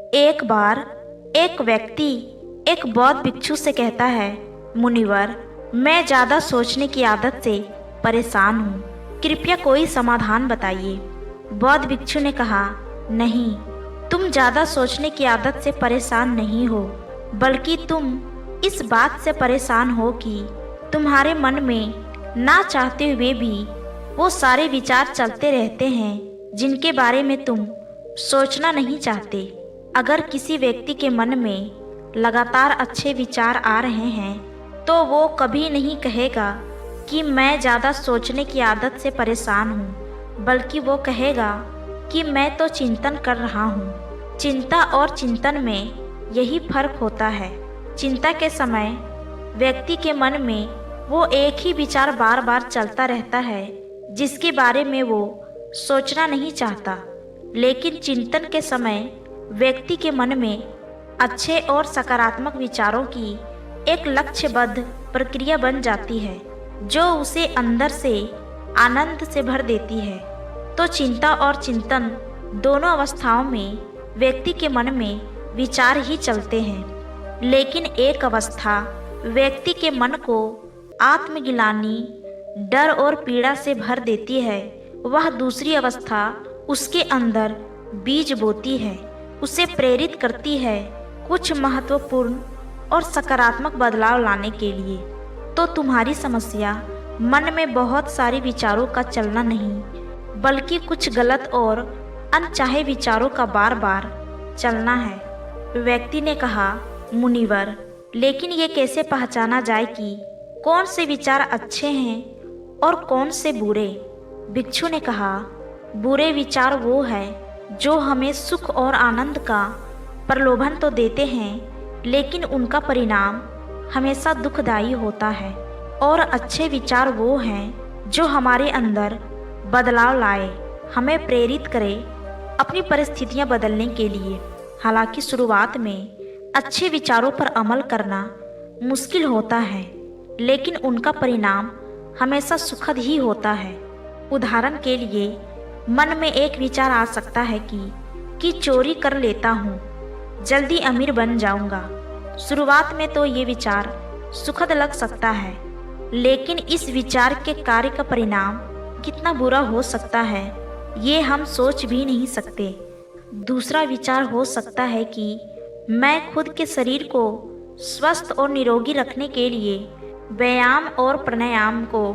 एक बार एक व्यक्ति एक बौद्ध भिक्षु से कहता है, मुनिवर, मैं ज़्यादा सोचने की आदत से परेशान हूँ, कृपया कोई समाधान बताइए। बौद्ध भिक्षु ने कहा, नहीं, तुम ज़्यादा सोचने की आदत से परेशान नहीं हो, बल्कि तुम इस बात से परेशान हो कि तुम्हारे मन में ना चाहते हुए भी वो सारे विचार चलते रहते हैं जिनके बारे में तुम सोचना नहीं चाहते। अगर किसी व्यक्ति के मन में लगातार अच्छे विचार आ रहे हैं तो वो कभी नहीं कहेगा कि मैं ज़्यादा सोचने की आदत से परेशान हूँ, बल्कि वो कहेगा कि मैं तो चिंतन कर रहा हूँ। चिंता और चिंतन में यही फर्क होता है। चिंता के समय व्यक्ति के मन में वो एक ही विचार बार बार चलता रहता है जिसके बारे में वो सोचना नहीं चाहता, लेकिन चिंतन के समय व्यक्ति के मन में अच्छे और सकारात्मक विचारों की एक लक्ष्यबद्ध प्रक्रिया बन जाती है जो उसे अंदर से आनंद से भर देती है। तो चिंता और चिंतन दोनों अवस्थाओं में व्यक्ति के मन में विचार ही चलते हैं, लेकिन एक अवस्था व्यक्ति के मन को आत्मग्लानि, डर और पीड़ा से भर देती है, वह दूसरी अवस्था उसके अंदर बीज बोती है, उसे प्रेरित करती है कुछ महत्वपूर्ण और सकारात्मक बदलाव लाने के लिए। तो तुम्हारी समस्या मन में बहुत सारे विचारों का चलना नहीं, बल्कि कुछ गलत और अनचाहे विचारों का बार बार चलना है। व्यक्ति ने कहा, मुनिवर, लेकिन ये कैसे पहचाना जाए कि कौन से विचार अच्छे हैं और कौन से बुरे? भिक्षु ने कहा, बुरे विचार वो है जो हमें सुख और आनंद का प्रलोभन तो देते हैं, लेकिन उनका परिणाम हमेशा दुखदायी होता है। और अच्छे विचार वो हैं जो हमारे अंदर बदलाव लाए, हमें प्रेरित करे अपनी परिस्थितियां बदलने के लिए। हालांकि शुरुआत में अच्छे विचारों पर अमल करना मुश्किल होता है, लेकिन उनका परिणाम हमेशा सुखद ही होता है। उदाहरण के लिए, मन में एक विचार आ सकता है कि चोरी कर लेता हूँ, जल्दी अमीर बन जाऊंगा। शुरुआत में तो ये विचार सुखद लग सकता है, लेकिन इस विचार के कार्य का परिणाम कितना बुरा हो सकता है ये हम सोच भी नहीं सकते। दूसरा विचार हो सकता है कि मैं खुद के शरीर को स्वस्थ और निरोगी रखने के लिए व्यायाम और प्राणायाम को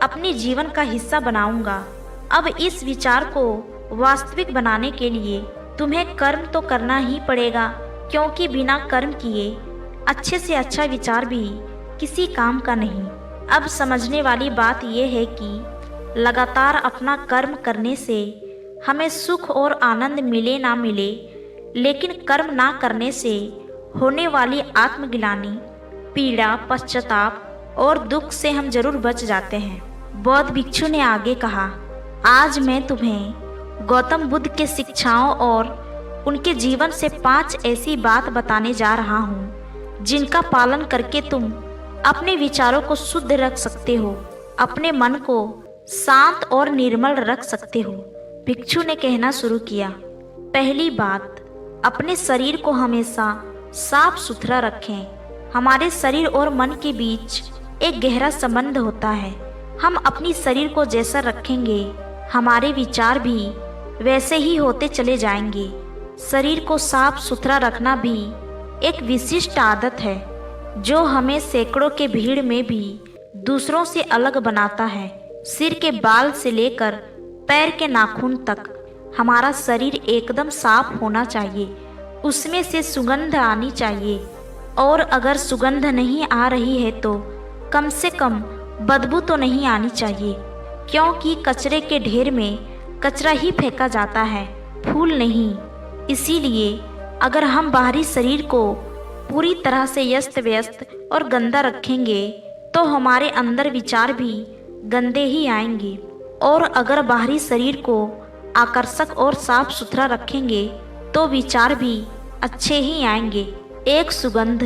अपने जीवन का हिस्सा बनाऊंगा। अब इस विचार को वास्तविक बनाने के लिए तुम्हें कर्म तो करना ही पड़ेगा, क्योंकि बिना कर्म किए अच्छे से अच्छा विचार भी किसी काम का नहीं। अब समझने वाली बात यह है कि लगातार अपना कर्म करने से हमें सुख और आनंद मिले ना मिले, लेकिन कर्म ना करने से होने वाली आत्मग्लानि, पीड़ा, पश्चाताप और दुख से हम जरूर बच जाते हैं। बौद्ध भिक्षु ने आगे कहा, आज मैं तुम्हें गौतम बुद्ध के शिक्षाओं और उनके जीवन से 5 ऐसी बात बताने जा रहा हूँ जिनका पालन करके तुम अपने विचारों को शुद्ध रख सकते हो, अपने मन को शांत और निर्मल रख सकते हो। भिक्षु ने कहना शुरू किया, पहली बात, अपने शरीर को हमेशा साफ सुथरा रखें। हमारे शरीर और मन के बीच एक गहरा संबंध होता है। हम अपनी शरीर को जैसा रखेंगे, हमारे विचार भी वैसे ही होते चले जाएंगे। शरीर को साफ सुथरा रखना भी एक विशिष्ट आदत है जो हमें सैकड़ों के भीड़ में भी दूसरों से अलग बनाता है। सिर के बाल से लेकर पैर के नाखून तक हमारा शरीर एकदम साफ होना चाहिए, उसमें से सुगंध आनी चाहिए, और अगर सुगंध नहीं आ रही है तो कम से कम बदबू तो नहीं आनी चाहिए, क्योंकि कचरे के ढेर में कचरा ही फेंका जाता है, फूल नहीं। इसीलिए अगर हम बाहरी शरीर को पूरी तरह से अस्त व्यस्त और गंदा रखेंगे तो हमारे अंदर विचार भी गंदे ही आएंगे, और अगर बाहरी शरीर को आकर्षक और साफ सुथरा रखेंगे तो विचार भी अच्छे ही आएंगे। एक सुगंध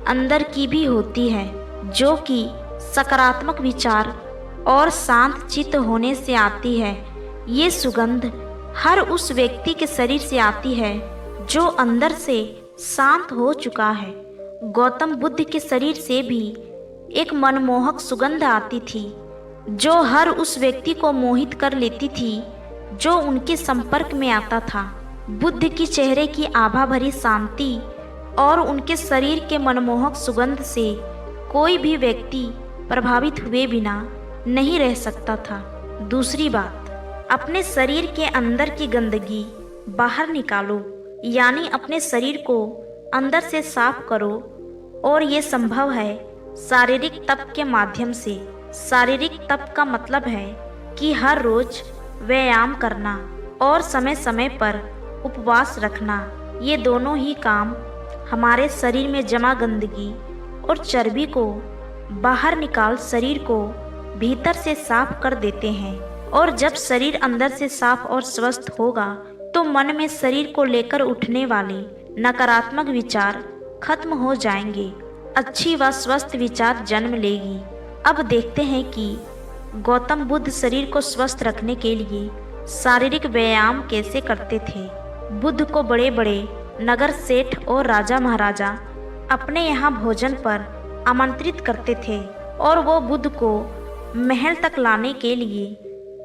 अंदर की भी होती है जो कि सकारात्मक विचार और शांत चित्त होने से आती है। ये सुगंध हर उस व्यक्ति के शरीर से आती है जो अंदर से शांत हो चुका है। गौतम बुद्ध के शरीर से भी एक मनमोहक सुगंध आती थी जो हर उस व्यक्ति को मोहित कर लेती थी जो उनके संपर्क में आता था। बुद्ध की चेहरे की आभा भरी शांति और उनके शरीर के मनमोहक सुगंध से कोई भी व्यक्ति प्रभावित हुए बिना नहीं रह सकता था। दूसरी बात, अपने शरीर के अंदर की गंदगी बाहर निकालो, यानी अपने शरीर को अंदर से साफ करो, और ये संभव है शारीरिक तप के माध्यम से। शारीरिक तप का मतलब है कि हर रोज व्यायाम करना और समय समय पर उपवास रखना। ये दोनों ही काम हमारे शरीर में जमा गंदगी और चर्बी को बाहर निकाल शरीर को भीतर से साफ कर देते हैं। और जब शरीर अंदर से साफ और स्वस्थ होगा तो मन में शरीर को लेकर उठने वाले नकारात्मक विचार खत्म हो जाएंगे, अच्छी व स्वस्थ विचार जन्म लेगी। अब देखते हैं कि गौतम बुद्ध शरीर को स्वस्थ रखने के लिए शारीरिक व्यायाम कैसे करते थे। बुद्ध को बड़े बड़े नगर सेठ और राजा महाराजा अपने यहाँ भोजन पर आमंत्रित करते थे और वो बुद्ध को महल तक लाने के लिए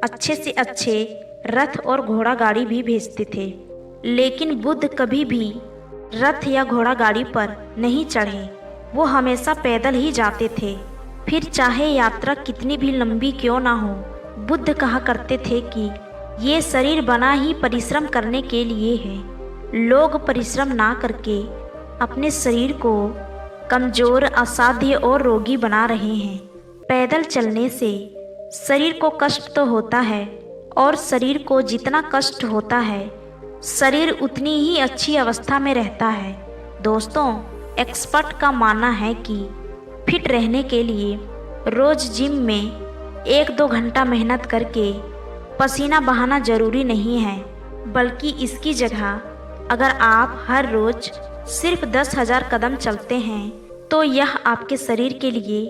अच्छे से अच्छे रथ और घोड़ा गाड़ी भी भेजते थे। लेकिन बुद्ध कभी भी रथ या घोड़ा गाड़ी पर नहीं चढ़े, वो हमेशा पैदल ही जाते थे, फिर चाहे यात्रा कितनी भी लंबी क्यों ना हो। बुद्ध कहा करते थे कि ये शरीर बना ही परिश्रम करने के लिए है। लोग परिश्रम ना करके अपने शरीर को कमजोर, असाध्य और रोगी बना रहे हैं। पैदल चलने से शरीर को कष्ट तो होता है, और शरीर को जितना कष्ट होता है शरीर उतनी ही अच्छी अवस्था में रहता है। दोस्तों, एक्सपर्ट का मानना है कि फिट रहने के लिए रोज जिम में 1-2 घंटा मेहनत करके पसीना बहाना जरूरी नहीं है, बल्कि इसकी जगह अगर आप हर रोज सिर्फ 10,000 कदम चलते हैं तो यह आपके शरीर के लिए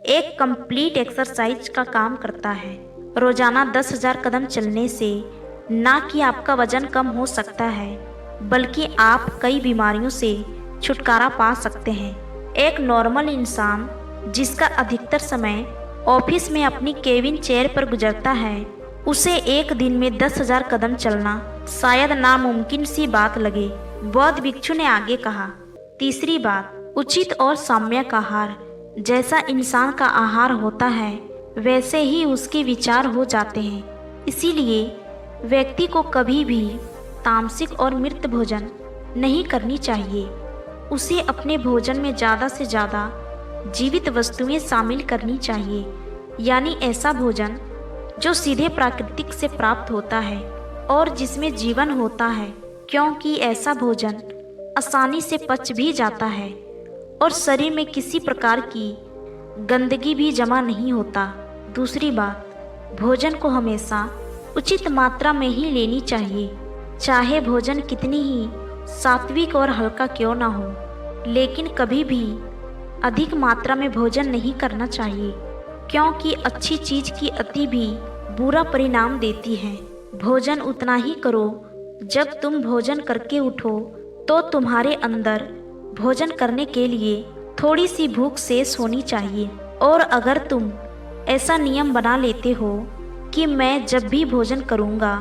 एक कंप्लीट एक्सरसाइज का काम करता है। रोजाना 10,000 कदम चलने से ना कि आपका वजन कम हो सकता है, बल्कि आप कई बीमारियों से छुटकारा पा सकते हैं। एक नॉर्मल इंसान जिसका अधिकतर समय ऑफिस में अपनी केबिन चेयर पर गुजरता है, उसे एक दिन में 10,000 कदम चलना शायद नामुमकिन सी बात लगे। बौद्ध भिक्षु ने आगे कहा, तीसरी बात, उचित और सम्यक आहार। जैसा इंसान का आहार होता है वैसे ही उसके विचार हो जाते हैं। इसीलिए व्यक्ति को कभी भी तामसिक और मृत भोजन नहीं करनी चाहिए। उसे अपने भोजन में ज़्यादा से ज़्यादा जीवित वस्तुएं शामिल करनी चाहिए, यानी ऐसा भोजन जो सीधे प्राकृतिक से प्राप्त होता है और जिसमें जीवन होता है, क्योंकि ऐसा भोजन आसानी से पच भी जाता है और शरीर में किसी प्रकार की गंदगी भी जमा नहीं होता। दूसरी बात, भोजन को हमेशा उचित मात्रा में ही लेनी चाहिए, चाहे भोजन कितनी ही सात्विक और हल्का क्यों ना हो। लेकिन कभी भी अधिक मात्रा में भोजन नहीं करना चाहिए, क्योंकि अच्छी चीज़ की अति भी बुरा परिणाम देती है। भोजन उतना ही करो जब तुम भोजन करके उठो तो तुम्हारे अंदर भोजन करने के लिए थोड़ी सी भूख शेष होनी चाहिए। और अगर तुम ऐसा नियम बना लेते हो कि मैं जब भी भोजन करूँगा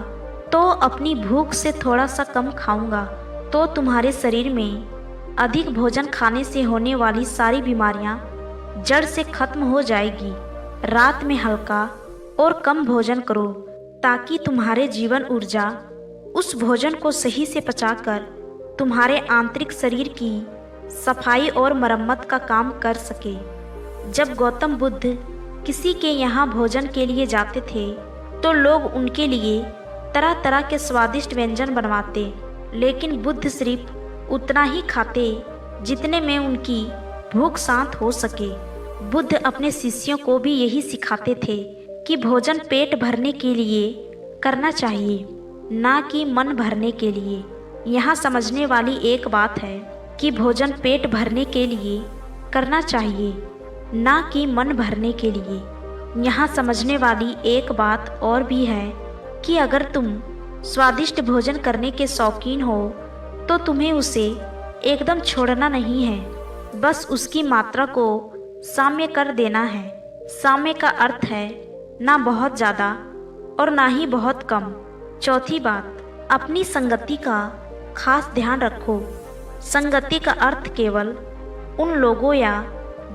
तो अपनी भूख से थोड़ा सा कम खाऊंगा, तो तुम्हारे शरीर में अधिक भोजन खाने से होने वाली सारी बीमारियां जड़ से खत्म हो जाएगी। रात में हल्का और कम भोजन करो ताकि तुम्हारे जीवन ऊर्जा उस भोजन को सही से पचाकर तुम्हारे आंतरिक शरीर की सफाई और मरम्मत का काम कर सके। जब गौतम बुद्ध किसी के यहाँ भोजन के लिए जाते थे तो लोग उनके लिए तरह तरह के स्वादिष्ट व्यंजन बनवाते, लेकिन बुद्ध सिर्फ उतना ही खाते जितने में उनकी भूख शांत हो सके। बुद्ध अपने शिष्यों को भी यही सिखाते थे कि भोजन पेट भरने के लिए करना चाहिए, ना कि मन भरने के लिए। यहाँ समझने वाली एक बात है कि भोजन पेट भरने के लिए करना चाहिए, ना कि मन भरने के लिए। यहाँ समझने वाली एक बात और भी है कि अगर तुम स्वादिष्ट भोजन करने के शौकीन हो तो तुम्हें उसे एकदम छोड़ना नहीं है, बस उसकी मात्रा को साम्य कर देना है। साम्य का अर्थ है ना बहुत ज़्यादा और ना ही बहुत कम। चौथी बात, अपनी संगति का खास ध्यान रखो। संगति का अर्थ केवल उन लोगों या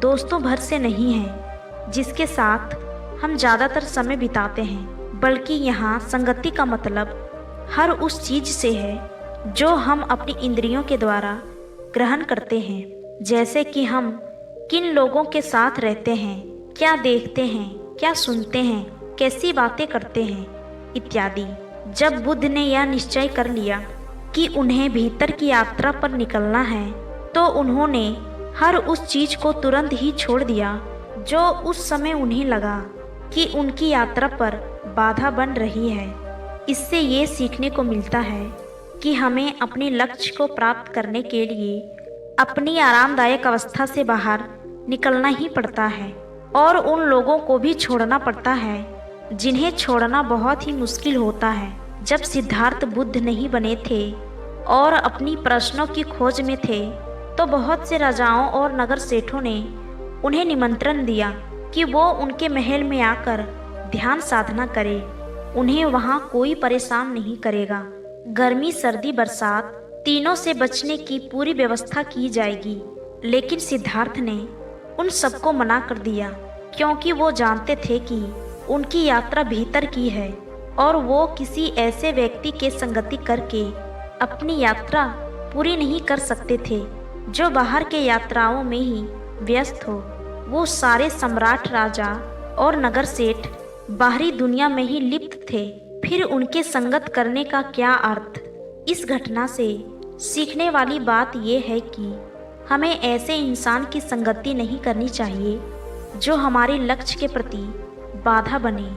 दोस्तों भर से नहीं है जिसके साथ हम ज़्यादातर समय बिताते हैं, बल्कि यहाँ संगति का मतलब हर उस चीज़ से है जो हम अपनी इंद्रियों के द्वारा ग्रहण करते हैं। जैसे कि हम किन लोगों के साथ रहते हैं, क्या देखते हैं, क्या सुनते हैं, कैसी बातें करते हैं इत्यादि। जब बुद्ध ने यह निश्चय कर लिया कि उन्हें भीतर की यात्रा पर निकलना है, तो उन्होंने हर उस चीज को तुरंत ही छोड़ दिया जो उस समय उन्हें लगा कि उनकी यात्रा पर बाधा बन रही है। इससे ये सीखने को मिलता है कि हमें अपने लक्ष्य को प्राप्त करने के लिए अपनी आरामदायक अवस्था से बाहर निकलना ही पड़ता है और उन लोगों को भी छोड़ना पड़ता है जिन्हें छोड़ना बहुत ही मुश्किल होता है। जब सिद्धार्थ बुद्ध नहीं बने थे और अपनी प्रश्नों की खोज में थे, तो बहुत से राजाओं और नगर सेठों ने उन्हें निमंत्रण दिया कि वो उनके महल में आकर ध्यान साधना करें। उन्हें वहाँ कोई परेशान नहीं करेगा। गर्मी, सर्दी, बरसात तीनों से बचने की पूरी व्यवस्था की जाएगी। लेकिन सिद्धार्थ ने उन सबको मना कर दिया, क्योंकि वो जानते थे कि उनकी यात्रा भीतर की है और वो किसी ऐसे व्यक्ति के संगति करके अपनी यात्रा पूरी नहीं कर सकते थे जो बाहर के यात्राओं में ही व्यस्त हो। वो सारे सम्राट, राजा और नगर सेठ बाहरी दुनिया में ही लिप्त थे। फिर उनके संगत करने का क्या अर्थ? इस घटना से सीखने वाली बात यह है कि हमें ऐसे इंसान की संगति नहीं करनी चाहिए जो हमारे लक्ष्य के प्रति बाधा बने।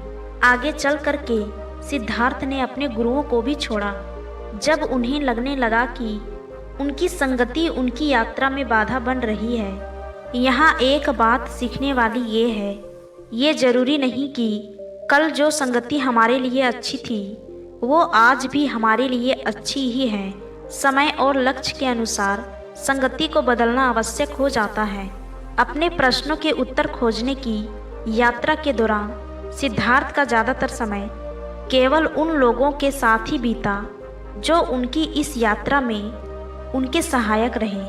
आगे चल कर के सिद्धार्थ ने अपने गुरुओं को भी छोड़ा जब उन्हें लगने लगा कि उनकी संगति उनकी यात्रा में बाधा बन रही है। यहाँ एक बात सीखने वाली ये है, ये जरूरी नहीं कि कल जो संगति हमारे लिए अच्छी थी वो आज भी हमारे लिए अच्छी ही है। समय और लक्ष्य के अनुसार संगति को बदलना आवश्यक हो जाता है। अपने प्रश्नों के उत्तर खोजने की यात्रा के दौरान सिद्धार्थ का ज़्यादातर समय केवल उन लोगों के साथ ही बीता जो उनकी इस यात्रा में उनके सहायक रहे।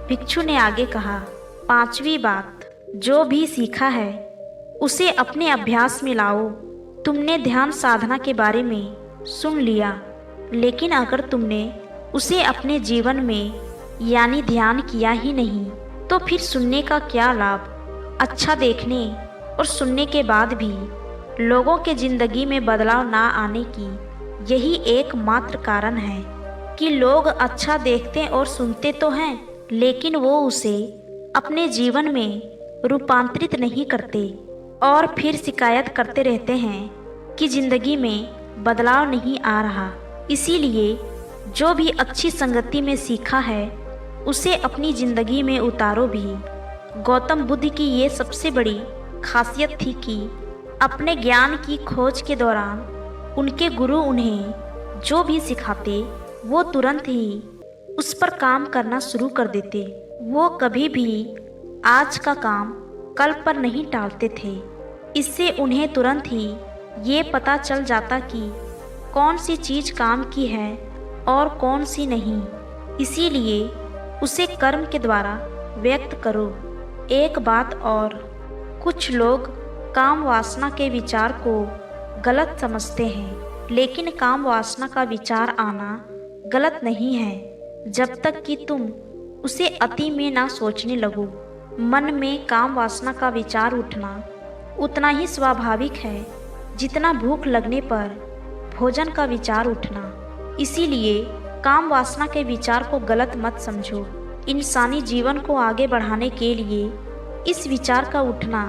भिक्षु ने आगे कहा, पांचवी बात, जो भी सीखा है उसे अपने अभ्यास में लाओ। तुमने ध्यान साधना के बारे में सुन लिया, लेकिन अगर तुमने उसे अपने जीवन में यानी ध्यान किया ही नहीं, तो फिर सुनने का क्या लाभ? अच्छा देखने और सुनने के बाद भी लोगों के जिंदगी में बदलाव ना आने की यही एकमात्र कारण है कि लोग अच्छा देखते और सुनते तो हैं, लेकिन वो उसे अपने जीवन में रूपांतरित नहीं करते और फिर शिकायत करते रहते हैं कि जिंदगी में बदलाव नहीं आ रहा। इसीलिए जो भी अच्छी संगति में सीखा है उसे अपनी जिंदगी में उतारो भी। गौतम बुद्ध की ये सबसे बड़ी खासियत थी कि अपने ज्ञान की खोज के दौरान उनके गुरु उन्हें जो भी सिखाते वो तुरंत ही उस पर काम करना शुरू कर देते। वो कभी भी आज का काम कल पर नहीं टालते थे। इससे उन्हें तुरंत ही ये पता चल जाता कि कौन सी चीज़ काम की है और कौन सी नहीं। इसीलिए उसे कर्म के द्वारा व्यक्त करो। एक बात और, कुछ लोग काम वासना के विचार को गलत समझते हैं, लेकिन काम वासना का विचार आना गलत नहीं है जब तक कि तुम उसे अति में ना सोचने लगो। मन में काम वासना का विचार उठना उतना ही स्वाभाविक है जितना भूख लगने पर भोजन का विचार उठना। इसीलिए काम वासना के विचार को गलत मत समझो। इंसानी जीवन को आगे बढ़ाने के लिए इस विचार का उठना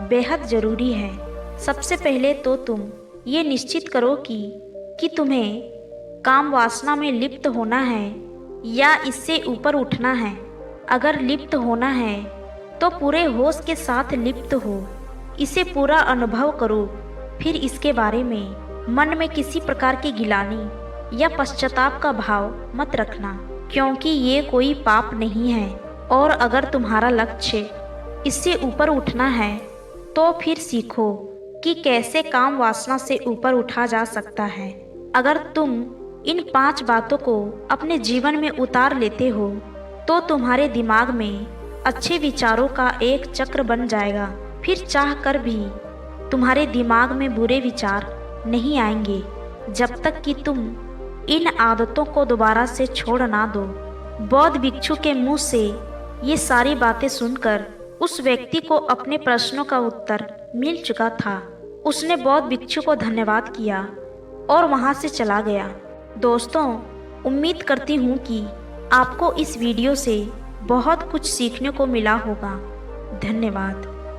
बेहद ज़रूरी है। सबसे पहले तो तुम ये निश्चित करो कि तुम्हें काम वासना में लिप्त होना है या इससे ऊपर उठना है। अगर लिप्त होना है तो पूरे होश के साथ लिप्त हो, इसे पूरा अनुभव करो। फिर इसके बारे में मन में किसी प्रकार की गिलानी या पश्चाताप का भाव मत रखना। क्योंकि ये कोई पाप नहीं है। और अगर तुम्हारा लक्ष्य इससे ऊपर उठना है तो फिर सीखो कि कैसे काम वासना से ऊपर उठा जा सकता है। अगर तुम इन 5 बातों को अपने जीवन में उतार लेते हो तो तुम्हारे दिमाग में अच्छे विचारों का एक चक्र बन जाएगा। फिर चाह कर भी तुम्हारे दिमाग में बुरे विचार नहीं आएंगे जब तक कि तुम इन आदतों को दोबारा से छोड़ ना दो। बौद्ध भिक्षु के मुंह से ये सारी बातें सुनकर उस व्यक्ति को अपने प्रश्नों का उत्तर मिल चुका था। उसने बौद्ध भिक्षु को धन्यवाद किया और वहां से चला गया। दोस्तों, उम्मीद करती हूँ कि आपको इस वीडियो से बहुत कुछ सीखने को मिला होगा। धन्यवाद।